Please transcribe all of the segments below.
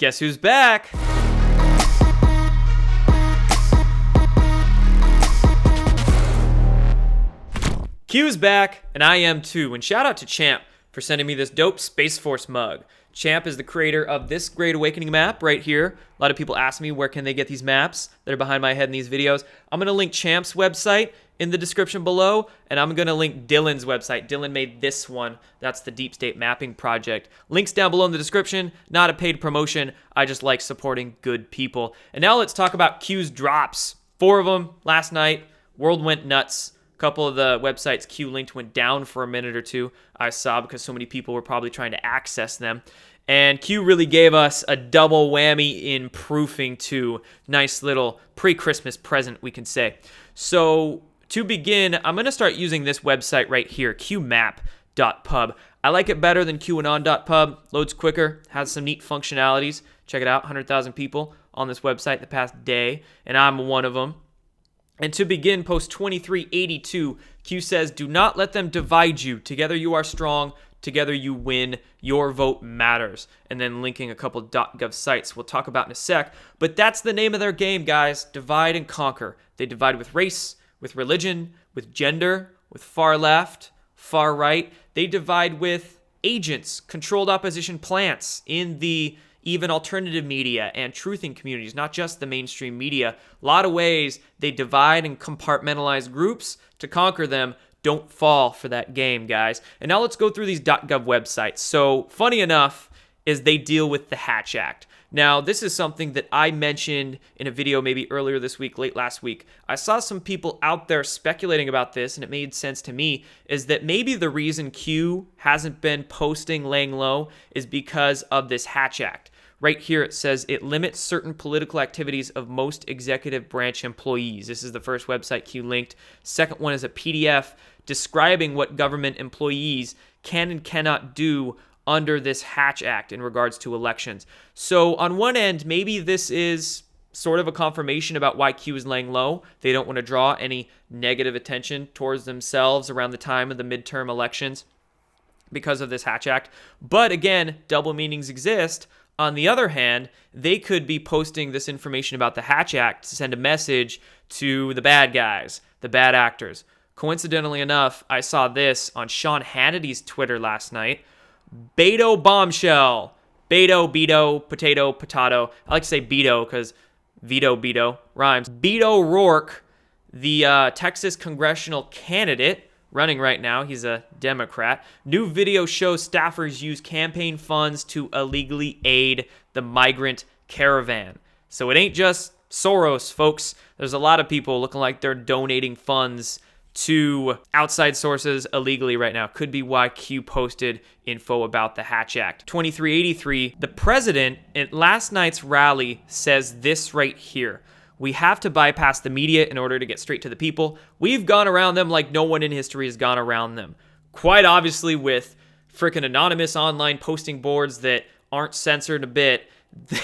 Guess who's back? Q's back, and I am too. And shout out to Champ for sending me this dope Space Force mug. Champ is the creator of this Great Awakening map right here. A lot of people ask me where can they get these maps that are behind my head in these videos. I'm going to link Champ's website in the description below, and I'm going to link Dylan's website. Dylan made this one. That's the Deep State Mapping Project. Links down below in the description. Not a paid promotion. I just like supporting good people. And now let's talk about Q's drops. 4 of them last night. World went nuts. A couple of the websites Q linked went down for a minute or two, I saw, because so many people were probably trying to access them. And Q really gave us a double whammy in proofing too. Nice little pre-Christmas present, we can say. So to begin, I'm going to start using this website right here, qmap.pub. I like it better than qanon.pub. Loads quicker, has some neat functionalities. Check it out, 100,000 people on this website the past day, and I'm one of them. And to begin, post 2382, Q says, do not let them divide you. Together you are strong. Together you win. Your vote matters. And then linking a couple .gov sites we'll talk about in a sec. But that's the name of their game, guys. Divide and conquer. They divide with race, with religion, with gender, with far left, far right. They divide with agents, controlled opposition plants in the even alternative media and truthing communities, not just the mainstream media. A lot of ways they divide and compartmentalize groups to conquer them. Don't fall for that game, guys. And now let's go through these .gov websites. So funny enough is they deal with the Hatch Act. Now, this is something that I mentioned in a video maybe earlier this week, late last week. I saw some people out there speculating about this, and it made sense to me, is that maybe the reason Q hasn't been posting laying low is because of this Hatch Act. Right here it says it limits certain political activities of most executive branch employees. This is the first website Q linked. Second one is a PDF describing what government employees can and cannot do under this Hatch Act in regards to elections. So on one end, maybe this is sort of a confirmation about why Q is laying low. They don't want to draw any negative attention towards themselves around the time of the midterm elections because of this Hatch Act. But again, double meanings exist. On the other hand, they could be posting this information about the Hatch Act to send a message to the bad guys, the bad actors. Coincidentally enough, I saw this on Sean Hannity's Twitter last night. Beto bombshell. Beto, potato. I like to say Beto because Beto rhymes. Beto O'Rourke, the Texas congressional candidate running right now. He's a Democrat. New video shows staffers use campaign funds to illegally aid the migrant caravan. So it ain't just Soros, folks. There's a lot of people looking like they're donating funds to outside sources illegally right now. Could be why Q posted info about the Hatch Act. 2383, the president at last night's rally says this right here. We have to bypass the media in order to get straight to the people. We've gone around them like no one in history has gone around them. Quite obviously with freaking anonymous online posting boards that aren't censored a bit,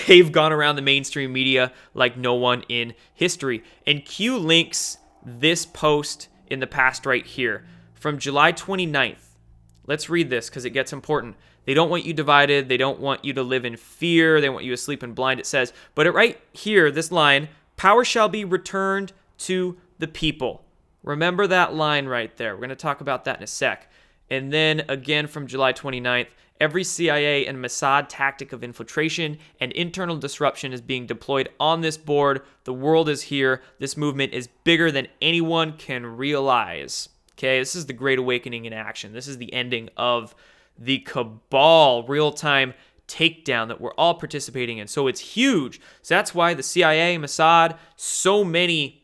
they've gone around the mainstream media like no one in history. And Q links this post in the past right here from July 29th. Let's read this because it gets important. They don't want you divided. They don't want you to live in fear. They want you asleep and blind, it says. But right here, this line, power shall be returned to the people. Remember that line right there. We're going to talk about that in a sec. And then again from July 29th, every CIA and Mossad tactic of infiltration and internal disruption is being deployed on this board. The world is here. This movement is bigger than anyone can realize. Okay, this is the Great Awakening in action. This is the ending of the cabal real-time takedown that we're all participating in. So it's huge. So that's why the CIA, Mossad, so many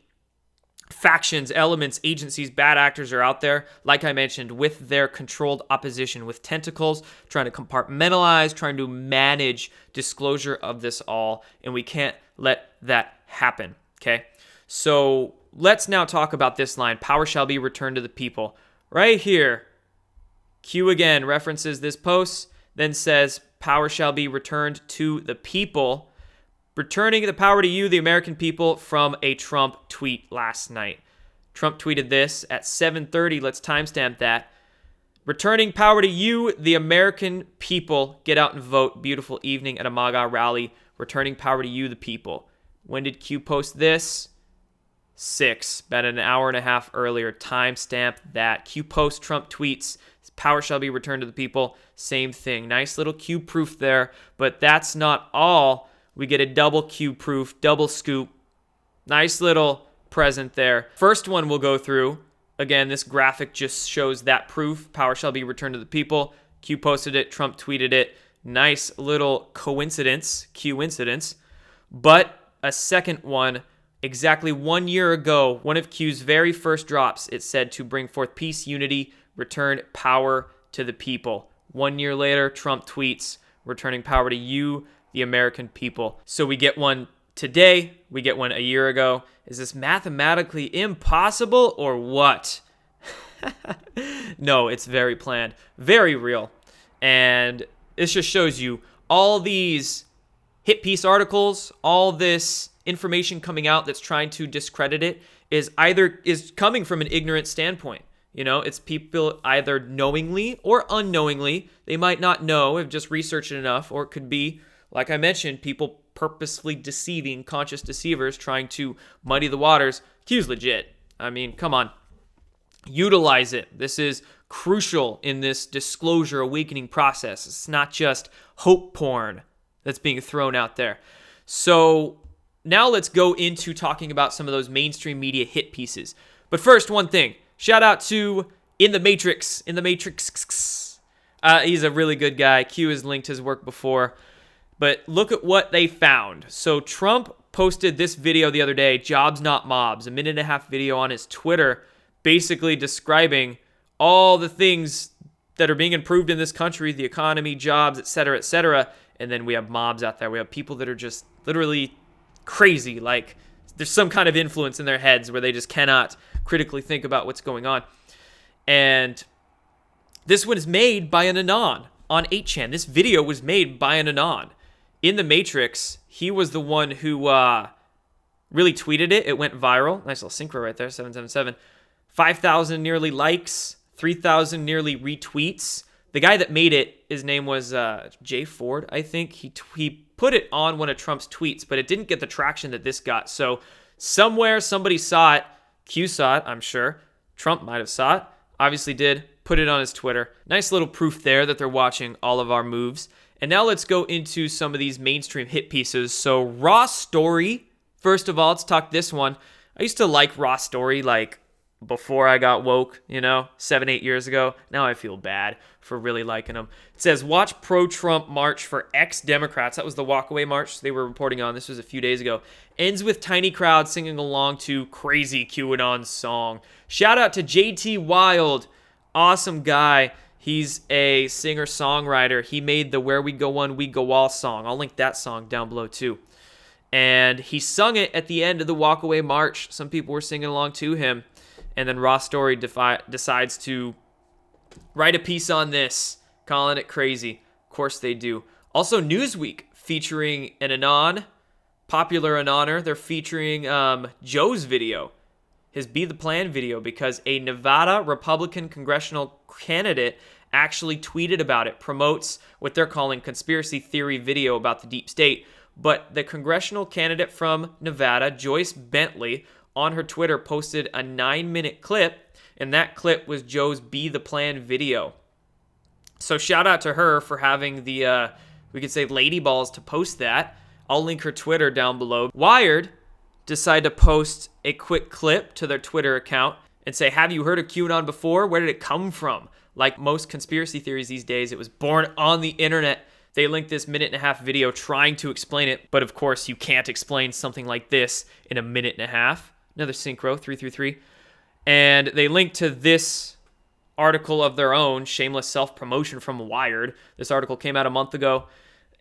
factions, elements, agencies, bad actors are out there, like I mentioned, with their controlled opposition, with tentacles, trying to compartmentalize, trying to manage disclosure of this all, and we can't let that happen, okay? So let's now talk about this line, power shall be returned to the people. Right here, Q again references this post, then says, power shall be returned to the people, returning the power to you, the American people, from a Trump tweet last night. Trump tweeted this at 7:30. Let's timestamp that. Returning power to you, the American people. Get out and vote. Beautiful evening at a MAGA rally returning power to you, the people. When did Q post this? 6, about an hour and a half earlier. Timestamp that. Q post, Trump tweets, power shall be returned to the people. Same thing. Nice little Q proof there, but that's not all. We get a double Q proof, double scoop. Nice little present there. First one we'll go through. Again, this graphic just shows that proof. Power shall be returned to the people. Q posted it, Trump tweeted it. Nice little coincidence, Q incidence. But a second one, exactly 1 year ago, one of Q's very first drops, it said to bring forth peace, unity, return power to the people. 1 year later, Trump tweets, returning power to you, the American people. So we get one today, we get one a year ago. Is this mathematically impossible or what? No, it's very planned, very real. And this just shows you all these hit piece articles, all this information coming out that's trying to discredit it is coming from an ignorant standpoint. You know, it's people either knowingly or unknowingly, they might not know, have just researched it enough, or it could be, like I mentioned, people purposefully deceiving, conscious deceivers trying to muddy the waters. Q's legit. I mean, come on. Utilize it. This is crucial in this disclosure awakening process. It's not just hope porn that's being thrown out there. So now let's go into talking about some of those mainstream media hit pieces. But first, one thing. Shout out to In the Matrix. He's a really good guy. Q has linked his work before. But look at what they found. So Trump posted this video the other day, Jobs Not Mobs, a 1.5-minute video on his Twitter, basically describing all the things that are being improved in this country, the economy, jobs, etc., etc. And then we have mobs out there. We have people that are just literally crazy. Like there's some kind of influence in their heads where they just cannot critically think about what's going on. And this one is made by an Anon on 8chan. This video was made by an Anon. In the Matrix, he was the one who really tweeted it. It went viral. Nice little synchro right there, 777. 5,000 nearly likes, 3,000 nearly retweets. The guy that made it, his name was Jay Ford, I think. He put it on one of Trump's tweets, but it didn't get the traction that this got. So somewhere somebody saw it. Q saw it, I'm sure. Trump might have saw it. Obviously did. Put it on his Twitter. Nice little proof there that they're watching all of our moves. And now let's go into some of these mainstream hit pieces. So Raw Story. First of all, let's talk this one. I used to like Raw Story like before I got woke, 7-8 years ago. Now I feel bad for really liking them. It says, watch pro-Trump march for ex-Democrats. That was the walkaway march they were reporting on. This was a few days ago. Ends with tiny crowd singing along to crazy QAnon song. Shout out to JT Wild. Awesome guy. He's a singer-songwriter. He made the Where We Go One, We Go All song. I'll link that song down below too. And he sung it at the end of the walkaway march. Some people were singing along to him. And then Raw Story decides to write a piece on this, calling it crazy. Of course they do. Also, Newsweek featuring an Anon, popular Anoner. They're featuring Joe's video, his Be the Plan video, because a Nevada Republican congressional candidate actually tweeted about it, promotes what they're calling conspiracy theory video about the deep state. But the congressional candidate from Nevada, Joyce Bentley, on her Twitter posted a 9-minute clip, and that clip was Joe's Be the Plan video. So shout out to her for having the, we could say, lady balls to post that. I'll link her Twitter down below. Wired decided to post a quick clip to their Twitter account and say, have you heard of QAnon before? Where did it come from? Like most conspiracy theories these days, it was born on the internet. They linked this 1.5-minute video trying to explain it, but of course you can't explain something like this in a 1.5 minutes. Another synchro, 333. And they linked to this article of their own, shameless self-promotion from Wired. This article came out a month ago,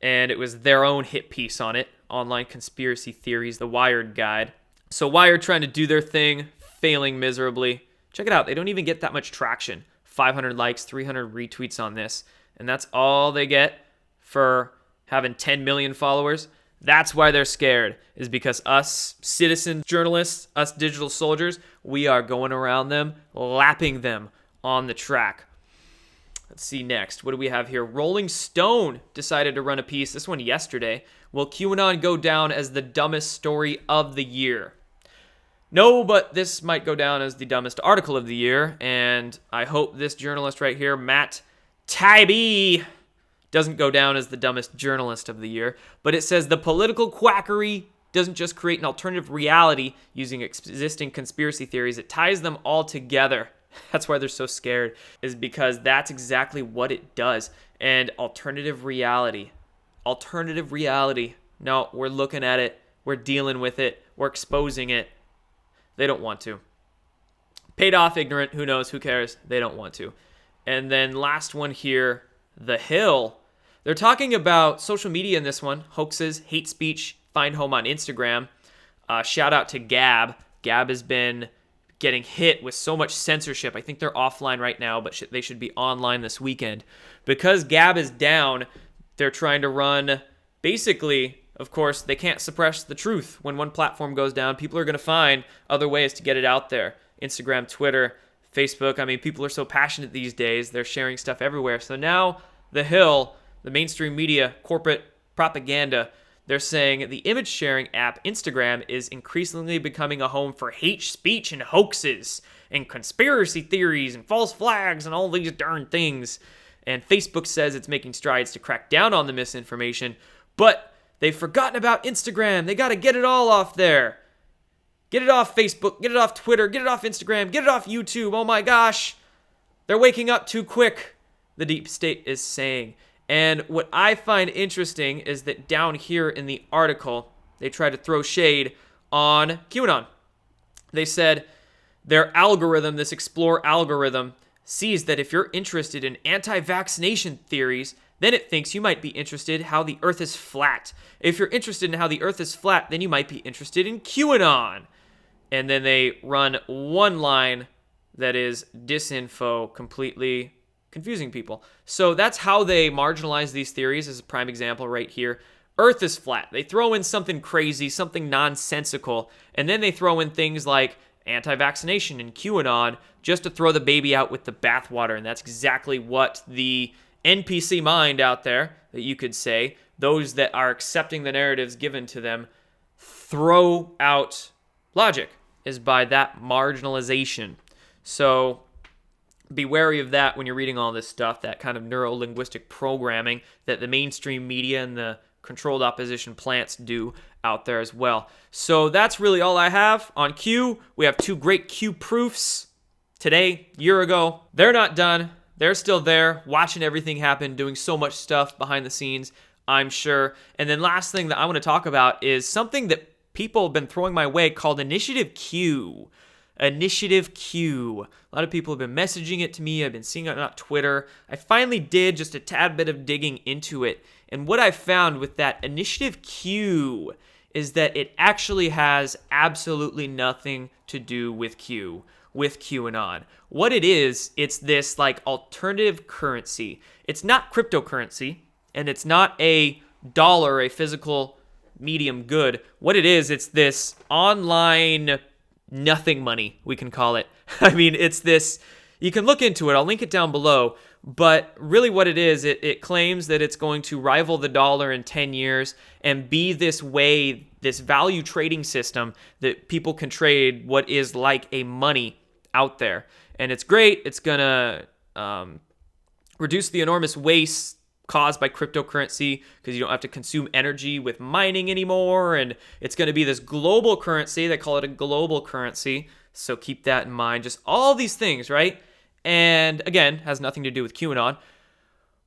and it was their own hit piece on it, Online Conspiracy Theories, the Wired Guide. So Wired trying to do their thing, failing miserably. Check it out. They don't even get that much traction. 500 likes, 300 retweets on this. And that's all they get for having 10 million followers. That's why they're scared, is because us citizen journalists, us digital soldiers, we are going around them, lapping them on the track. Let's see next. What do we have here? Rolling Stone decided to run a piece, this one yesterday. Will QAnon go down as the dumbest story of the year? No, but this might go down as the dumbest article of the year, and I hope this journalist right here, Matt Taibbi, doesn't go down as the dumbest journalist of the year. But it says the political quackery doesn't just create an alternative reality using existing conspiracy theories, it ties them all together. That's why they're so scared, is because that's exactly what it does. And alternative reality. No, we're looking at it. We're dealing with it. We're exposing it. They don't want to. Paid off ignorant. Who knows? Who cares? They don't want to. And then last one here, The Hill. They're talking about social media in this one. Hoaxes, hate speech, find home on Instagram. Shout out to Gab. Gab has been getting hit with so much censorship. I think they're offline right now, but they should be online this weekend. Because Gab is down, they're trying to run, basically, of course, they can't suppress the truth. When one platform goes down, people are going to find other ways to get it out there. Instagram, Twitter, Facebook. I mean, people are so passionate these days. They're sharing stuff everywhere. So now The Hill, the mainstream media, corporate propaganda, they're saying the image sharing app Instagram is increasingly becoming a home for hate speech and hoaxes and conspiracy theories and false flags and all these darn things. And Facebook says it's making strides to crack down on the misinformation, but they've forgotten about Instagram. They got to get it all off there. Get it off Facebook, get it off Twitter, get it off Instagram, get it off YouTube. Oh my gosh, they're waking up too quick, the deep state is saying. And what I find interesting is that down here in the article, they try to throw shade on QAnon. They said their algorithm, this Explore algorithm, sees that if you're interested in anti-vaccination theories, then it thinks you might be interested in how the earth is flat. If you're interested in how the earth is flat, then you might be interested in QAnon. And then they run one line that is disinfo, completely confusing people. So that's how they marginalize these theories, as a prime example right here. Earth is flat. They throw in something crazy, something nonsensical, and then they throw in things like anti-vaccination and QAnon just to throw the baby out with the bathwater. And that's exactly what the NPC mind out there, that you could say, those that are accepting the narratives given to them, throw out logic, is by that marginalization. So be wary of that when you're reading all this stuff, that kind of neuro-linguistic programming that the mainstream media and the controlled opposition plants do out there as well. So that's really all I have on Q. We have two great Q proofs today, year ago. They're not done. They're still there, watching everything happen, doing so much stuff behind the scenes, I'm sure. And then last thing that I want to talk about is something that people have been throwing my way called Initiative Q. Initiative Q. A lot of people have been messaging it to me. I've been seeing it on Twitter. I finally did just a tad bit of digging into it. And what I found with that Initiative Q is that it actually has absolutely nothing to do with QAnon. What it is, it's this like alternative currency. It's not cryptocurrency, and it's not a dollar, a physical medium good. What it is, it's this online nothing money, we can call it. I mean, it's this, you can look into it, I'll link it down below, but really what it is, it claims that it's going to rival the dollar in 10 years and be this way, this value trading system that people can trade what is like a money out there. And it's great, it's gonna reduce the enormous waste caused by cryptocurrency because you don't have to consume energy with mining anymore, and it's going to be this global currency. They call it a global currency, so keep that in mind. Just all these things, right? And again, has nothing to do with QAnon.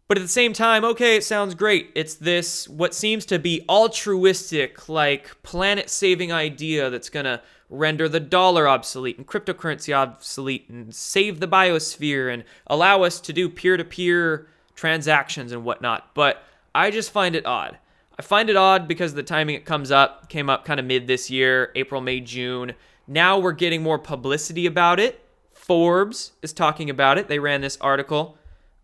But at the same time, okay, it sounds great. It's this, what seems to be altruistic, like planet-saving idea that's going to render the dollar obsolete and cryptocurrency obsolete and save the biosphere and allow us to do peer-to-peer transactions and whatnot. But I just find it odd. I find it odd because of the timing it came up kind of mid this year, April, May, June. Now we're getting more publicity about it. Forbes is talking about it. They ran this article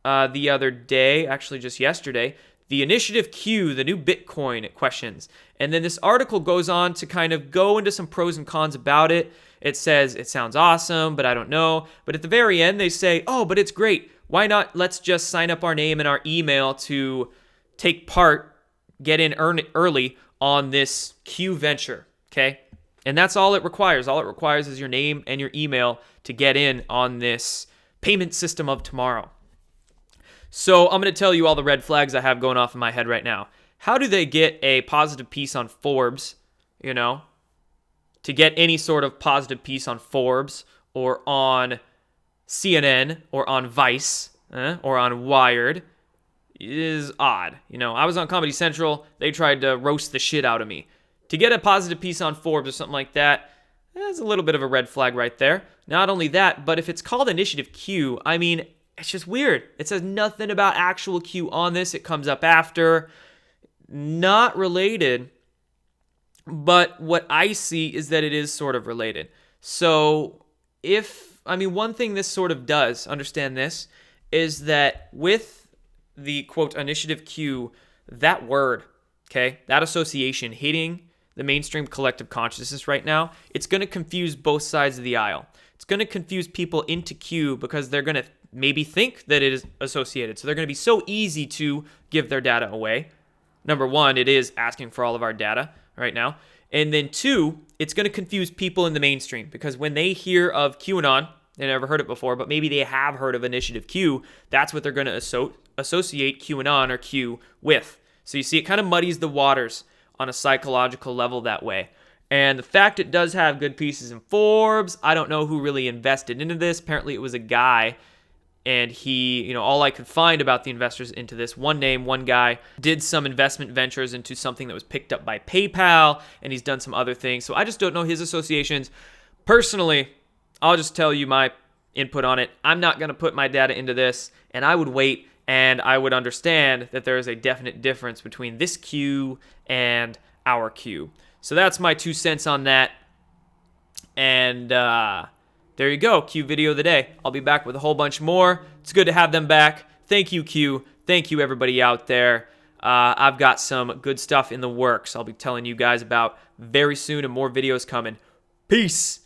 the other day, actually just yesterday. The Initiative Q, the new Bitcoin, it questions. And then this article goes on to kind of go into some pros and cons about it. It says, it sounds awesome, but I don't know. But at the very end, they say, oh, but it's great. why not let's just sign up our name and our email to take part, get in early on this Q venture, okay? And that's all it requires. All it requires is your name and your email to get in on this payment system of tomorrow. So I'm going to tell you all the red flags I have going off in my head right now. How do they get a positive piece on Forbes, to get any sort of positive piece on Forbes or on CNN or on Vice or on Wired is odd. I was on Comedy Central. They tried to roast the shit out of me. To get a positive piece on Forbes or something like that, that's a little bit of a red flag right there. Not only that, but if it's called Initiative Q, it's just weird. It says nothing about actual Q on this. It comes up after. Not related, but what I see is that it is sort of related. So one thing this sort of does, understand this, is that with the, quote, Initiative Q, that word, okay, that association hitting the mainstream collective consciousness right now, it's going to confuse both sides of the aisle. It's going to confuse people into Q because they're going to maybe think that it is associated. So they're going to be so easy to give their data away. Number one, it is asking for all of our data right now. And then two, it's going to confuse people in the mainstream because when they hear of QAnon, they never heard it before, but maybe they have heard of Initiative Q, that's what they're going to associate QAnon or Q with. So you see, it kind of muddies the waters on a psychological level that way. And the fact it does have good pieces in Forbes, I don't know who really invested into this. Apparently it was a guy, and he, all I could find about the investors into this, one guy, did some investment ventures into something that was picked up by PayPal, and he's done some other things. So I just don't know his associations. Personally, I'll just tell you my input on it. I'm not going to put my data into this, and I would wait, and I would understand that there is a definite difference between this Q and our Q. So that's my 2 cents on that. And there you go, Q video of the day. I'll be back with a whole bunch more. It's good to have them back. Thank you, Q. Thank you, everybody out there. I've got some good stuff in the works I'll be telling you guys about very soon, and more videos coming. Peace.